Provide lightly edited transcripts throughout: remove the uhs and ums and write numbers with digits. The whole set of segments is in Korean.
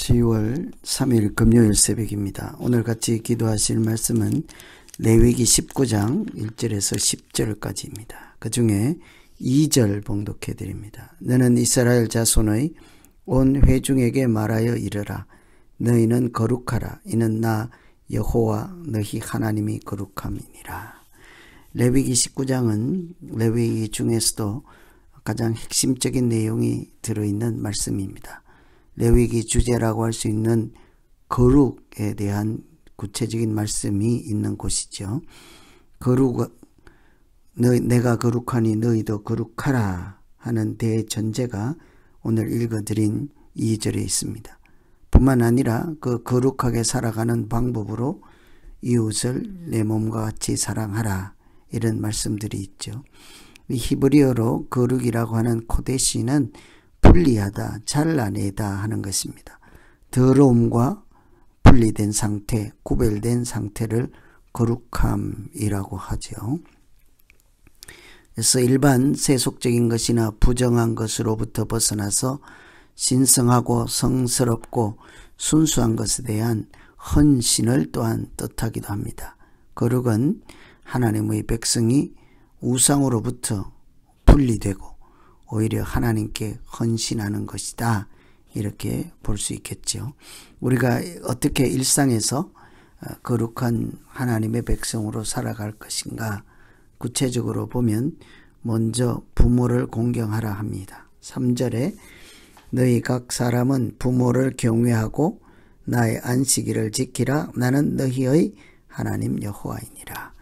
10월 3일 금요일 새벽입니다. 오늘 같이 기도하실 말씀은 레위기 19장 1절에서 10절까지입니다. 그 중에 2절 봉독해 드립니다. 너는 이스라엘 자손의 온 회중에게 말하여 이르라. 너희는 거룩하라. 이는 나 여호와 너희 하나님이 거룩함이니라. 레위기 19장은 레위기 중에서도 가장 핵심적인 내용이 들어있는 말씀입니다. 레위기 주제라고 할 수 있는 거룩에 대한 구체적인 말씀이 있는 곳이죠. 내가 거룩하니 너희도 거룩하라 하는 대전제가 오늘 읽어드린 2절에 있습니다. 뿐만 아니라 그 거룩하게 살아가는 방법으로 이웃을 내 몸과 같이 사랑하라 이런 말씀들이 있죠. 이 히브리어로 거룩이라고 하는 코데시는 분리하다, 잘라내다 하는 것입니다. 더러움과 분리된 상태, 구별된 상태를 거룩함이라고 하죠. 그래서 일반 세속적인 것이나 부정한 것으로부터 벗어나서 신성하고 성스럽고 순수한 것에 대한 헌신을 또한 뜻하기도 합니다. 거룩은 하나님의 백성이 우상으로부터 분리되고 오히려 하나님께 헌신하는 것이다. 이렇게 볼 수 있겠죠. 우리가 어떻게 일상에서 거룩한 하나님의 백성으로 살아갈 것인가. 구체적으로 보면 먼저 부모를 공경하라 합니다. 3절에 너희 각 사람은 부모를 경외하고 나의 안식일을 지키라. 나는 너희의 하나님 여호와이니라.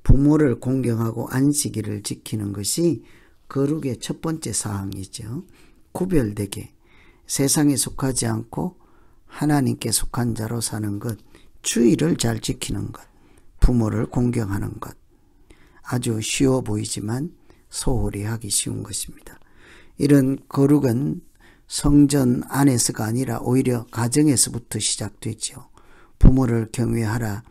부모를 공경하고 안식일을 지키는 것이 거룩의 첫 번째 사항이죠. 구별되게 세상에 속하지 않고 하나님께 속한 자로 사는 것, 주의를 잘 지키는 것, 부모를 공경하는 것. 아주 쉬워 보이지만 소홀히 하기 쉬운 것입니다. 이런 거룩은 성전 안에서가 아니라 오히려 가정에서부터 시작되죠. 부모를 경외하라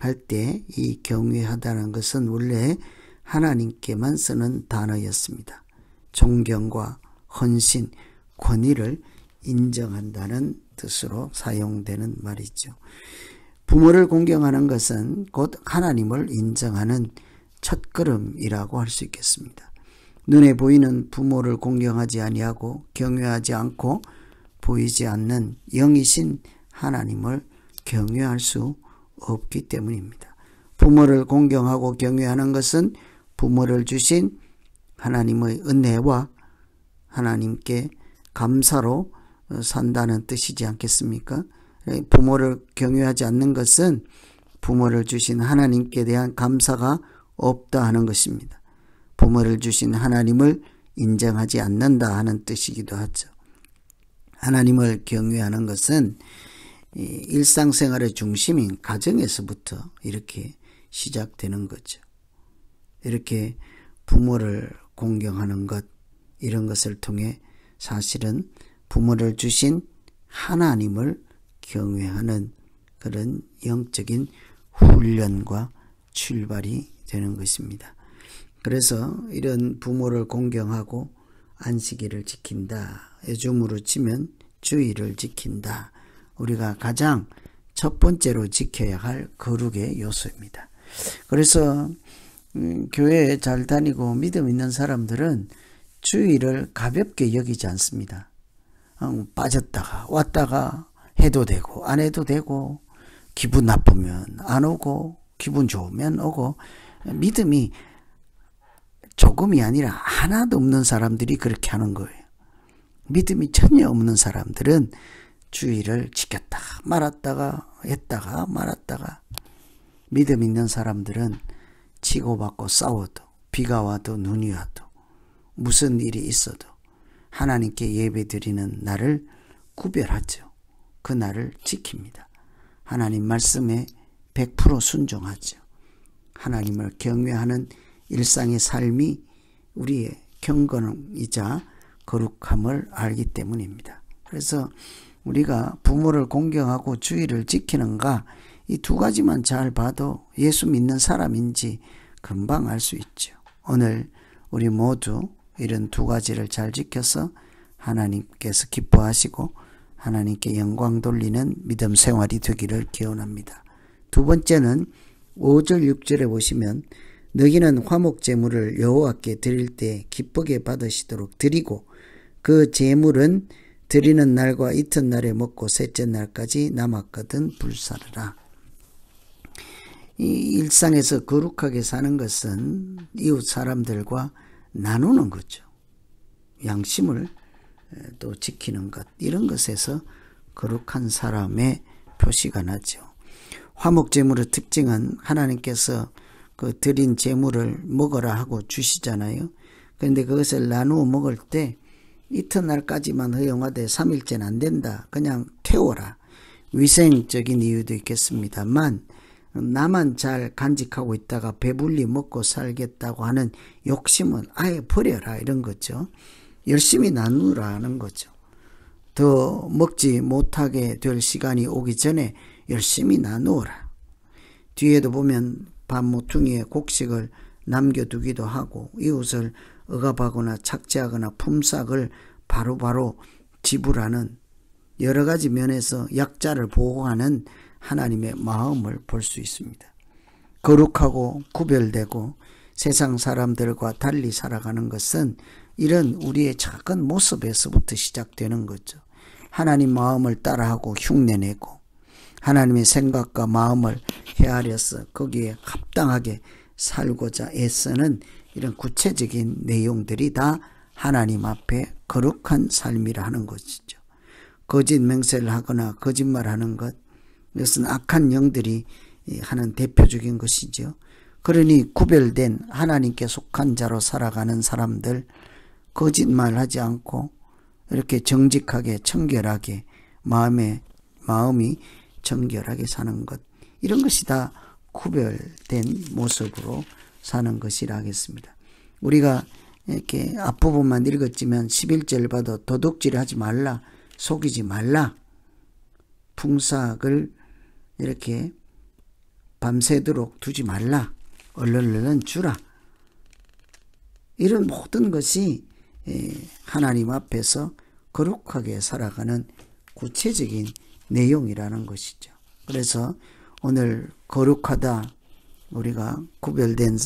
할 때 이 경외하다는 것은 원래 하나님께만 쓰는 단어였습니다. 존경과 헌신, 권위를 인정한다는 뜻으로 사용되는 말이죠. 부모를 공경하는 것은 곧 하나님을 인정하는 첫걸음이라고 할 수 있겠습니다. 눈에 보이는 부모를 공경하지 아니하고 경외하지 않고 보이지 않는 영이신 하나님을 경외할 수 없기 때문입니다. 부모를 공경하고 경외하는 것은 부모를 주신 하나님의 은혜와 하나님께 감사로 산다는 뜻이지 않겠습니까? 부모를 경외하지 않는 것은 부모를 주신 하나님께 대한 감사가 없다 하는 것입니다. 부모를 주신 하나님을 인정하지 않는다 하는 뜻이기도 하죠. 하나님을 경외하는 것은 일상생활의 중심인 가정에서부터 이렇게 시작되는 거죠. 이렇게 부모를 공경하는 것, 이런 것을 통해 사실은 부모를 주신 하나님을 경외하는 그런 영적인 훈련과 출발이 되는 것입니다. 그래서 이런 부모를 공경하고 안식일을 지킨다. 요즘으로 치면 주일을 지킨다. 우리가 가장 첫 번째로 지켜야 할 거룩의 요소입니다. 그래서 교회에 잘 다니고 믿음 있는 사람들은 주일을 가볍게 여기지 않습니다. 빠졌다가 왔다가 해도 되고 안 해도 되고 기분 나쁘면 안 오고 기분 좋으면 오고 믿음이 조금이 아니라 하나도 없는 사람들이 그렇게 하는 거예요. 믿음이 전혀 없는 사람들은 주일을 지켰다 말았다가 했다가 말았다가 믿음 있는 사람들은 치고받고 싸워도 비가 와도 눈이 와도 무슨 일이 있어도 하나님께 예배드리는 날을 구별하죠. 그 날을 지킵니다. 하나님 말씀에 100% 순종하죠. 하나님을 경외하는 일상의 삶이 우리의 경건이자 거룩함을 알기 때문입니다. 그래서 우리가 부모를 공경하고 주의를 지키는가 이 두 가지만 잘 봐도 예수 믿는 사람인지 금방 알 수 있죠. 오늘 우리 모두 이런 두 가지를 잘 지켜서 하나님께서 기뻐하시고 하나님께 영광 돌리는 믿음 생활이 되기를 기원합니다. 두 번째는 5절 6절에 보시면 너희는 화목 제물을 여호와께 드릴 때 기쁘게 받으시도록 드리고 그 제물은 드리는 날과 이튿날에 먹고 셋째 날까지 남았거든 불사르라. 이 일상에서 거룩하게 사는 것은 이웃 사람들과 나누는 거죠. 양심을 또 지키는 것, 이런 것에서 거룩한 사람의 표시가 나죠. 화목제물의 특징은 하나님께서 그 드린 제물을 먹어라 하고 주시잖아요. 그런데 그것을 나누어 먹을 때 이튿날까지만 허용하되 3일째는 안 된다. 그냥 태워라. 위생적인 이유도 있겠습니다만 나만 잘 간직하고 있다가 배불리 먹고 살겠다고 하는 욕심은 아예 버려라, 이런 거죠. 열심히 나누라는 거죠. 더 먹지 못하게 될 시간이 오기 전에 열심히 나누어라. 뒤에도 보면 밥 모퉁이에 곡식을 남겨두기도 하고 이웃을 억압하거나 착취하거나 품삯을 바로바로 지불하는 여러 가지 면에서 약자를 보호하는 하나님의 마음을 볼 수 있습니다. 거룩하고 구별되고 세상 사람들과 달리 살아가는 것은 이런 우리의 작은 모습에서부터 시작되는 거죠. 하나님 마음을 따라하고 흉내내고 하나님의 생각과 마음을 헤아려서 거기에 합당하게 살고자 애쓰는 이런 구체적인 내용들이 다 하나님 앞에 거룩한 삶이라 하는 것이죠. 거짓 맹세를 하거나 거짓말하는 것, 이것은 악한 영들이 하는 대표적인 것이죠. 그러니 구별된 하나님께 속한 자로 살아가는 사람들, 거짓말하지 않고 이렇게 정직하게 청결하게 마음이 정결하게 사는 것, 이런 것이 다 구별된 모습으로 사는 것이라 하겠습니다. 우리가 이렇게 앞부분만 읽었지만 11절 봐도 도둑질하지 말라, 속이지 말라, 풍삭을 이렇게 밤새도록 두지 말라, 얼른 주라, 이런 모든 것이 하나님 앞에서 거룩하게 살아가는 구체적인 내용이라는 것이죠. 그래서 오늘 거룩하다, 우리가 구별된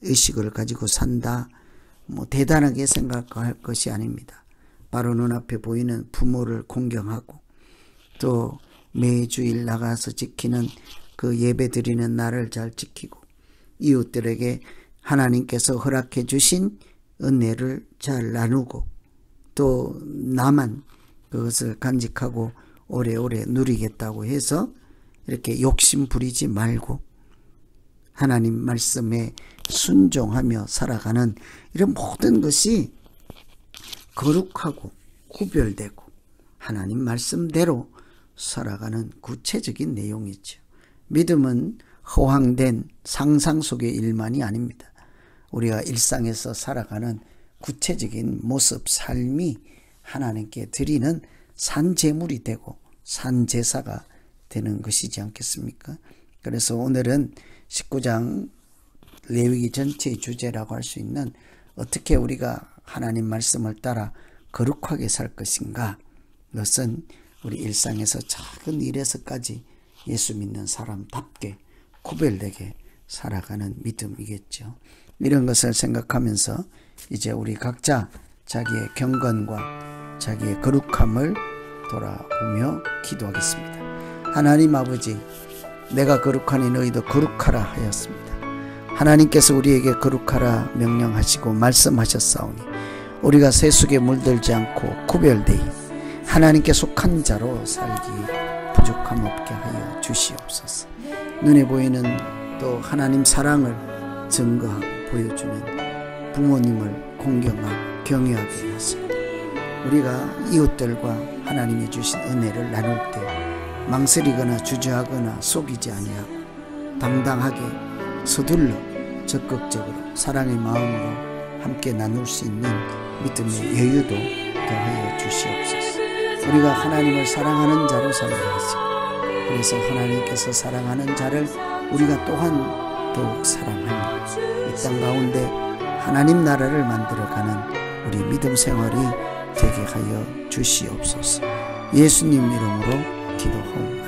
의식을 가지고 산다, 대단하게 생각할 것이 아닙니다. 바로 눈앞에 보이는 부모를 공경하고 또 매주일 나가서 지키는 그 예배 드리는 날을 잘 지키고 이웃들에게 하나님께서 허락해 주신 은혜를 잘 나누고 또 나만 그것을 간직하고 오래오래 누리겠다고 해서 이렇게 욕심 부리지 말고 하나님 말씀에 순종하며 살아가는 이런 모든 것이 거룩하고 구별되고 하나님 말씀대로 살아가는 구체적인 내용이죠. 믿음은 허황된 상상 속의 일만이 아닙니다. 우리가 일상에서 살아가는 구체적인 모습, 삶이 하나님께 드리는 산제물이 되고 산제사가 되는 것이지 않겠습니까? 그래서 오늘은 19장 레위기 전체의 주제라고 할 수 있는 어떻게 우리가 하나님 말씀을 따라 거룩하게 살 것인가, 이것은 우리 일상에서 작은 일에서까지 예수 믿는 사람답게 구별되게 살아가는 믿음이겠죠. 이런 것을 생각하면서 이제 우리 각자 자기의 경건과 자기의 거룩함을 돌아보며 기도하겠습니다. 하나님 아버지, 내가 거룩하니 너희도 거룩하라 하였습니다. 하나님께서 우리에게 거룩하라 명령하시고 말씀하셨사오니 우리가 세속에 물들지 않고 구별되이 하나님께 속한 자로 살기 부족함 없게 하여 주시옵소서. 눈에 보이는 또 하나님 사랑을 증거하고 보여주는 부모님을 공경하고 경외하게 하소서. 우리가 이웃들과 하나님이 주신 은혜를 나눌 때 망설이거나 주저하거나 속이지 아니하고 당당하게 서둘러 적극적으로 사랑의 마음으로 함께 나눌 수 있는 믿음의 여유도 더하여 주시옵소서. 우리가 하나님을 사랑하는 자로 살게 하시고 그래서 하나님께서 사랑하는 자를 우리가 또한 더욱 사랑하며 이 땅 가운데 하나님 나라를 만들어가는 우리 믿음 생활이 되게 하여 주시옵소서. 예수님 이름으로 기도하옵나이다.